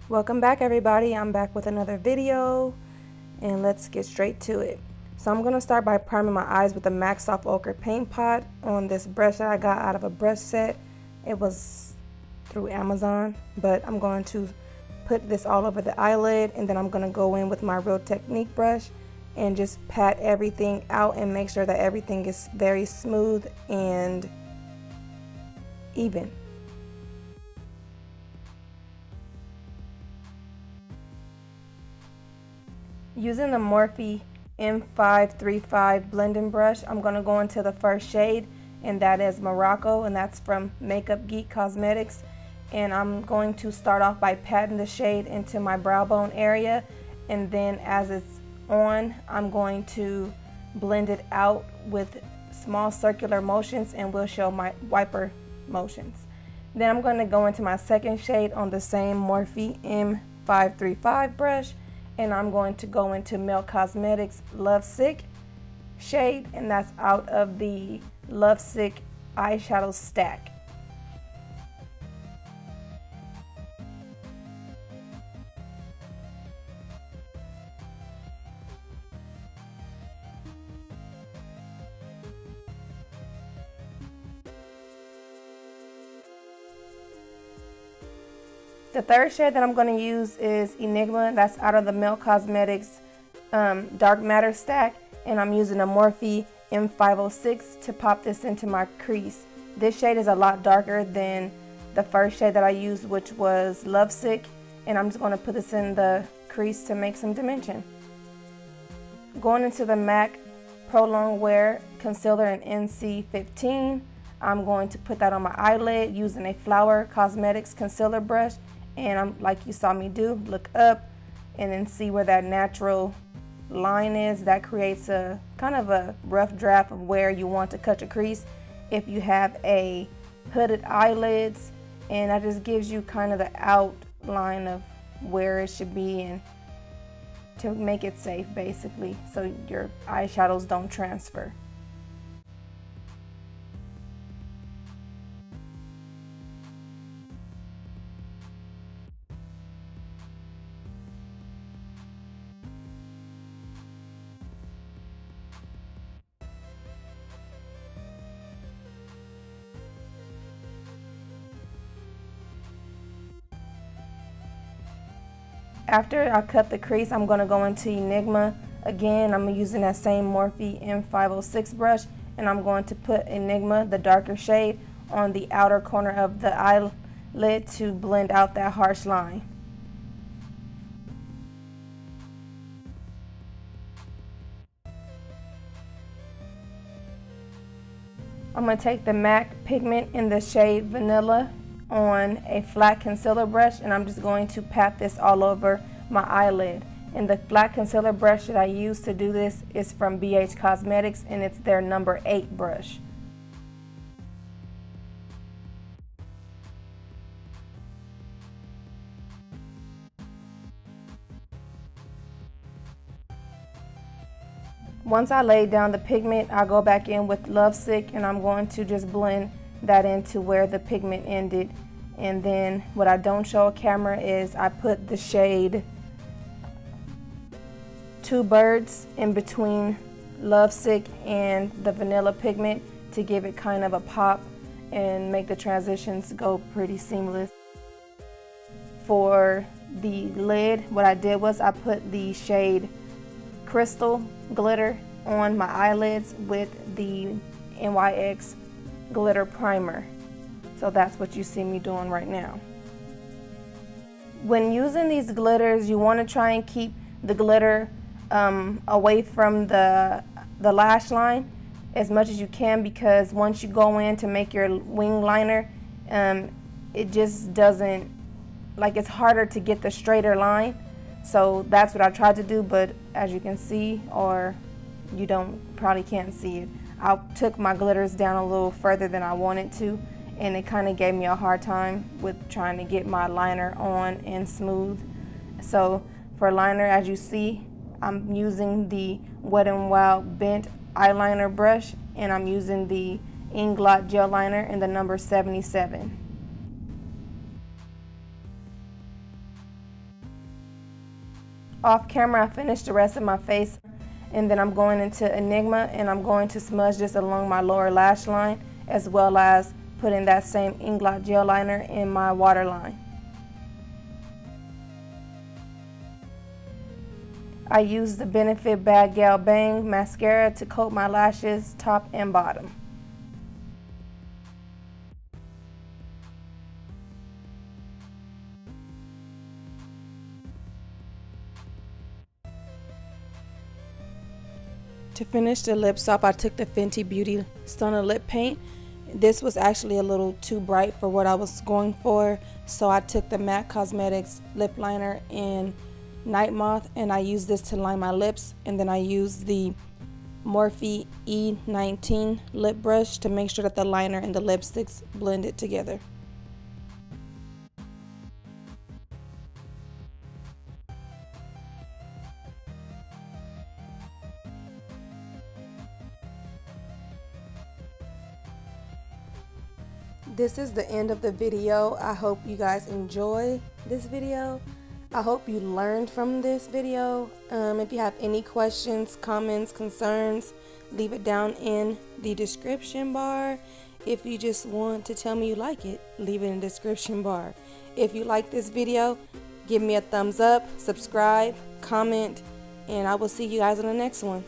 Welcome back, everybody. I'm back with another video, and let's get straight to it. So I'm going to start by priming my eyes with the MAC Soft Ochre paint pot on this brush that I got out of a brush set. It was through Amazon, but I'm going to put this all over the eyelid, and then I'm going to go in with my Real Technique brush and just pat everything out and make sure that everything is very smooth and even. Using the Morphe M535 blending brush, I'm going to go into the first shade, and that is Morocco, and that's from Makeup Geek Cosmetics. And I'm going to start off by patting the shade into my brow bone area, and then as it's on, I'm going to blend it out with small circular motions and will show my wiper motions. Then I'm going to go into my second shade on the same Morphe M535 brush, and I'm going to go into Melt Cosmetics Lovesick shade, and that's out of the Lovesick eyeshadow stack. The third shade that I'm going to use is Enigma. That's out of the Melt Cosmetics Dark Matter stack, and I'm using a Morphe M506 to pop this into my crease. This shade is a lot darker than the first shade that I used, which was Lovesick, and I'm just going to put this in the crease to make some dimension. Going into the MAC Pro Long Wear Concealer in NC15, I'm going to put that on my eyelid using a Flower Cosmetics concealer brush. And I'm, like you saw me do, look up and then see where that natural line is. That creates a kind of a rough draft of where you want to cut your crease if you have a hooded eyelids, and that just gives you kind of the outline of where it should be, and to make it safe basically, so your eyeshadows don't transfer. After I cut the crease, I'm going to go into Enigma. Again, I'm using that same Morphe M506 brush, and I'm going to put Enigma, the darker shade, on the outer corner of the eyelid to blend out that harsh line. I'm going to take the MAC pigment in the shade Vanilla on a flat concealer brush, and I'm just going to pat this all over my eyelid. And the flat concealer brush that I use to do this is from BH Cosmetics, and it's their number 8 brush. Once I lay down the pigment, I'll go back in with Lovesick, and I'm going to just blend that into where the pigment ended. And then what I don't show on camera is I put the shade Two Birds in between Lovesick and the vanilla pigment to give it kind of a pop and make the transitions go pretty seamless. For the lid, what I did was I put the shade Crystal Glitter on my eyelids with the NYX glitter primer. So that's what you see me doing right now. When using these glitters, you want to try and keep the glitter away from the lash line as much as you can, because once you go in to make your wing liner, it just doesn't, like, it's harder to get the straighter line. So that's what I tried to do, but as you can see, or you probably can't see it, I took my glitters down a little further than I wanted to, and it kind of gave me a hard time with trying to get my liner on and smooth. So for liner, as you see, I'm using the Wet n Wild Bent eyeliner brush, and I'm using the Inglot gel liner in the number 77. Off camera, I finished the rest of my face, and then I'm going into Enigma, and I'm going to smudge this along my lower lash line, as well as putting that same Inglot gel liner in my waterline. I use the Benefit Bad Gal Bang mascara to coat my lashes top and bottom. To finish the lips off, I took the Fenty Beauty Stunner Lip Paint. This was actually a little too bright for what I was going for, so I took the MAC Cosmetics lip liner in Night Moth, and I used this to line my lips, and then I used the Morphe E19 lip brush to make sure that the liner and the lipsticks blended together. This is the end of the video. I hope you guys enjoy this video. I hope you learned from this video. If you have any questions, comments, concerns, leave it down in the description bar. If you just want to tell me you like it, leave it in the description bar. If you like this video, give me a thumbs up, subscribe, comment, and I will see you guys in the next one.